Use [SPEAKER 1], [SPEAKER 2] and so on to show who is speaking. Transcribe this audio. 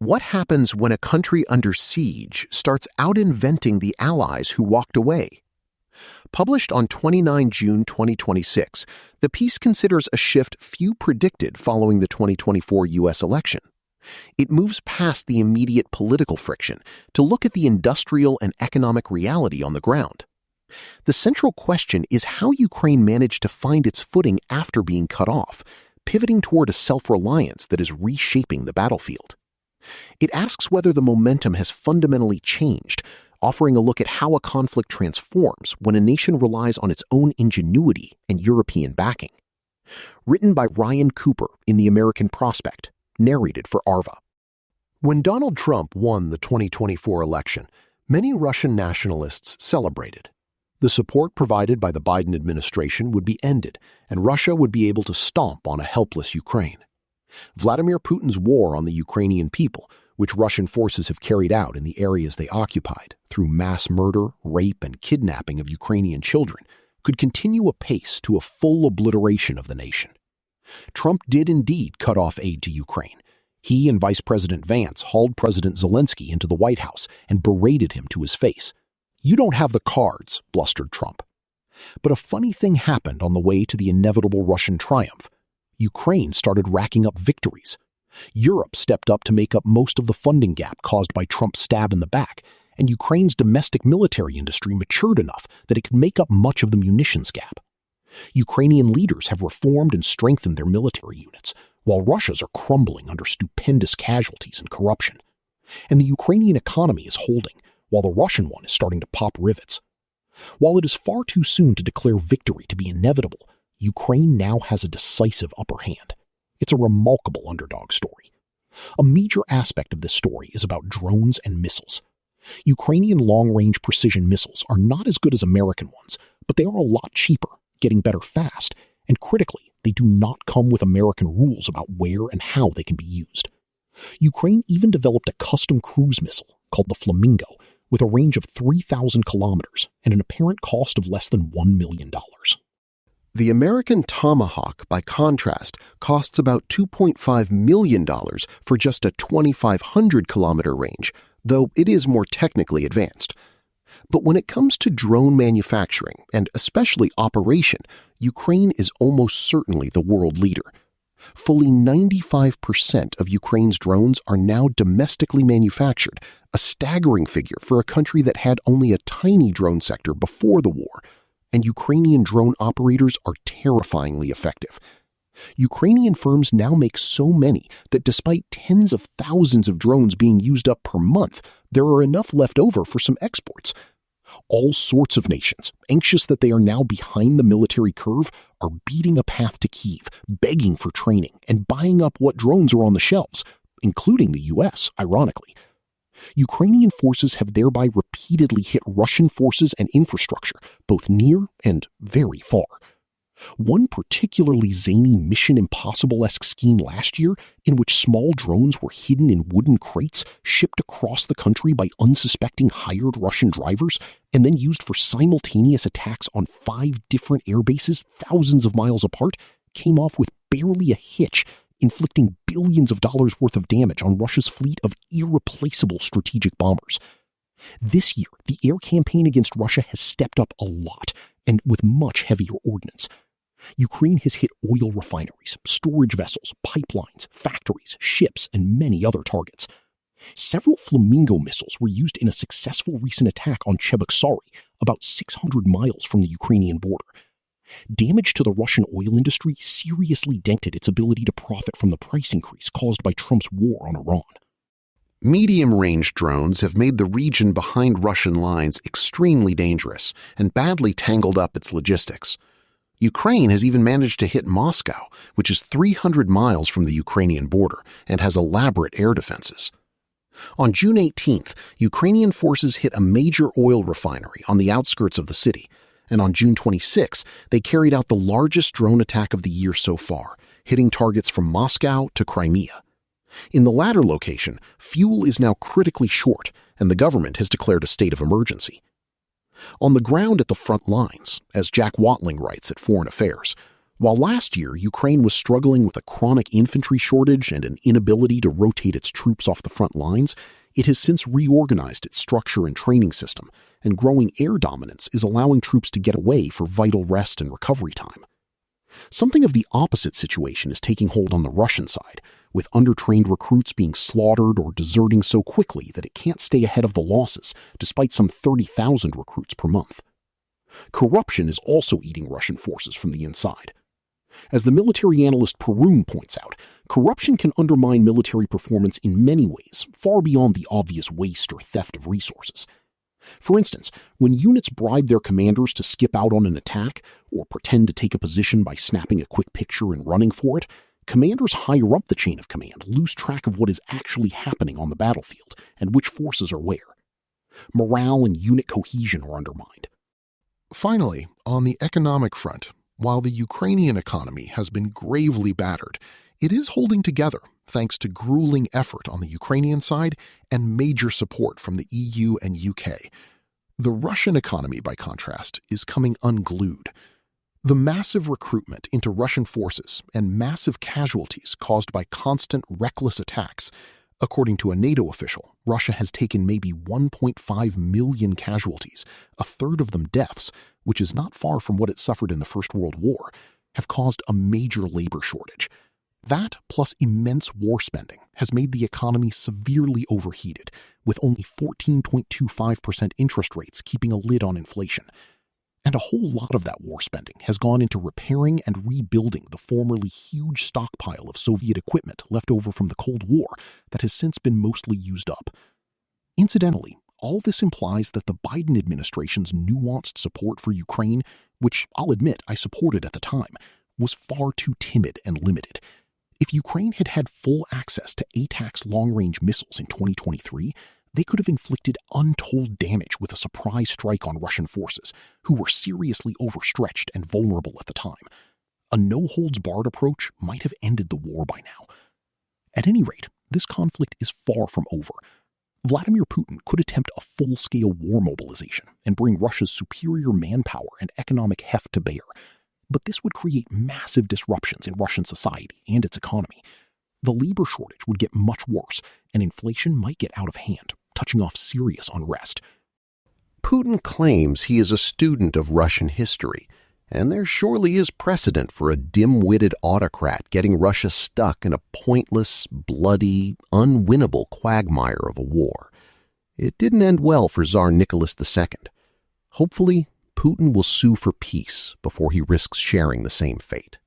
[SPEAKER 1] What happens when a country under siege starts out-inventing the allies who walked away? Published on 29 June 2026, the piece considers a shift few predicted following the 2024 U.S. election. It moves past the immediate political friction to look at the industrial and economic reality on the ground. The central question is how Ukraine managed to find its footing after being cut off, pivoting toward a self-reliance that is reshaping the battlefield. It asks whether the momentum has fundamentally changed, offering a look at how a conflict transforms when a nation relies on its own ingenuity and European backing. Written by Ryan Cooper in The American Prospect, narrated for Arva. When Donald Trump won the 2024 election, many Russian nationalists celebrated. The support provided by the Biden administration would be ended, and Russia would be able to stomp on a helpless Ukraine. Vladimir Putin's war on the Ukrainian people, which Russian forces have carried out in the areas they occupied through mass murder, rape, and kidnapping of Ukrainian children, could continue apace to a full obliteration of the nation. Trump did indeed cut off aid to Ukraine. He and Vice President Vance hauled President Zelensky into the White House and berated him to his face. "You don't have the cards," blustered Trump. But a funny thing happened on the way to the inevitable Russian triumph. Ukraine started racking up victories. Europe stepped up to make up most of the funding gap caused by Trump's stab in the back, and Ukraine's domestic military industry matured enough that it could make up much of the munitions gap. Ukrainian leaders have reformed and strengthened their military units, while Russia's are crumbling under stupendous casualties and corruption. And the Ukrainian economy is holding, while the Russian one is starting to pop rivets. While it is far too soon to declare victory to be inevitable, Ukraine now has a decisive upper hand. It's a remarkable underdog story. A major aspect of this story is about drones and missiles. Ukrainian long-range precision missiles are not as good as American ones, but they are a lot cheaper, getting better fast, and critically, they do not come with American rules about where and how they can be used. Ukraine even developed a custom cruise missile called the Flamingo, with a range of 3,000 kilometers and an apparent cost of less than $1 million. The American Tomahawk, by contrast, costs about $2.5 million for just a 2,500-kilometer range, though it is more technically advanced. But when it comes to drone manufacturing, and especially operation, Ukraine is almost certainly the world leader. Fully 95% of Ukraine's drones are now domestically manufactured, a staggering figure for a country that had only a tiny drone sector before the war. And Ukrainian drone operators are terrifyingly effective. Ukrainian firms now make so many that despite tens of thousands of drones being used up per month, there are enough left over for some exports. All sorts of nations, anxious that they are now behind the military curve, are beating a path to Kyiv, begging for training, and buying up what drones are on the shelves, including the U.S., ironically. Ukrainian forces have thereby repeatedly hit Russian forces and infrastructure, both near and very far. One particularly zany Mission Impossible-esque scheme last year, in which small drones were hidden in wooden crates shipped across the country by unsuspecting hired Russian drivers, and then used for simultaneous attacks on 5 different air bases thousands of miles apart, came off with barely a hitch, inflicting billions of dollars worth of damage on Russia's fleet of irreplaceable strategic bombers. This year, the air campaign against Russia has stepped up a lot, and with much heavier ordnance. Ukraine has hit oil refineries, storage vessels, pipelines, factories, ships, and many other targets. Several Flamingo missiles were used in a successful recent attack on Cheboksary, about 600 miles from the Ukrainian border. Damage to the Russian oil industry seriously dented its ability to profit from the price increase caused by Trump's war on Iran. Medium-range drones have made the region behind Russian lines extremely dangerous and badly tangled up its logistics. Ukraine has even managed to hit Moscow, which is 300 miles from the Ukrainian border and has elaborate air defenses. On June 18th, Ukrainian forces hit a major oil refinery on the outskirts of the city, and on June 26, they carried out the largest drone attack of the year so far, hitting targets from Moscow to Crimea. In the latter location, fuel is now critically short, and the government has declared a state of emergency. On the ground at the front lines, as Jack Watling writes at Foreign Affairs, While last year Ukraine was struggling with a chronic infantry shortage and an inability to rotate its troops off the front lines, it has since reorganized its structure and training system, and growing air dominance is allowing troops to get away for vital rest and recovery time. Something of the opposite situation is taking hold on the Russian side, with undertrained recruits being slaughtered or deserting so quickly that it can't stay ahead of the losses, despite some 30,000 recruits per month. Corruption is also eating Russian forces from the inside. As the military analyst Perun points out, corruption can undermine military performance in many ways, far beyond the obvious waste or theft of resources. For instance, when units bribe their commanders to skip out on an attack or pretend to take a position by snapping a quick picture and running for it, commanders higher up the chain of command lose track of what is actually happening on the battlefield and which forces are where. Morale and unit cohesion are undermined.
[SPEAKER 2] Finally, on the economic front, while the Ukrainian economy has been gravely battered, it is holding together thanks to grueling effort on the Ukrainian side and major support from the EU and UK. The Russian economy, by contrast, is coming unglued. The massive recruitment into Russian forces and massive casualties caused by constant reckless attacks. According to a NATO official, Russia has taken maybe 1.5 million casualties, a third of them deaths, which is not far from what it suffered in the First World War, have caused a major labor shortage. That, plus immense war spending, has made the economy severely overheated, with only 14.25% interest rates keeping a lid on inflation. And a whole lot of that war spending has gone into repairing and rebuilding the formerly huge stockpile of Soviet equipment left over from the Cold War that has since been mostly used up. Incidentally, all this implies that the Biden administration's nuanced support for Ukraine, which I'll admit I supported at the time, was far too timid and limited. If Ukraine had had full access to ATACMS long-range missiles in 2023, they could have inflicted untold damage with a surprise strike on Russian forces, who were seriously overstretched and vulnerable at the time. A no-holds-barred approach might have ended the war by now. At any rate, this conflict is far from over. Vladimir Putin could attempt a full-scale war mobilization and bring Russia's superior manpower and economic heft to bear. But this would create massive disruptions in Russian society and its economy. The labor shortage would get much worse, and inflation might get out of hand, touching off serious unrest.
[SPEAKER 1] Putin claims he is a student of Russian history, and there surely is precedent for a dim-witted autocrat getting Russia stuck in a pointless, bloody, unwinnable quagmire of a war. It didn't end well for Tsar Nicholas II. Hopefully, Putin will sue for peace before he risks sharing the same fate.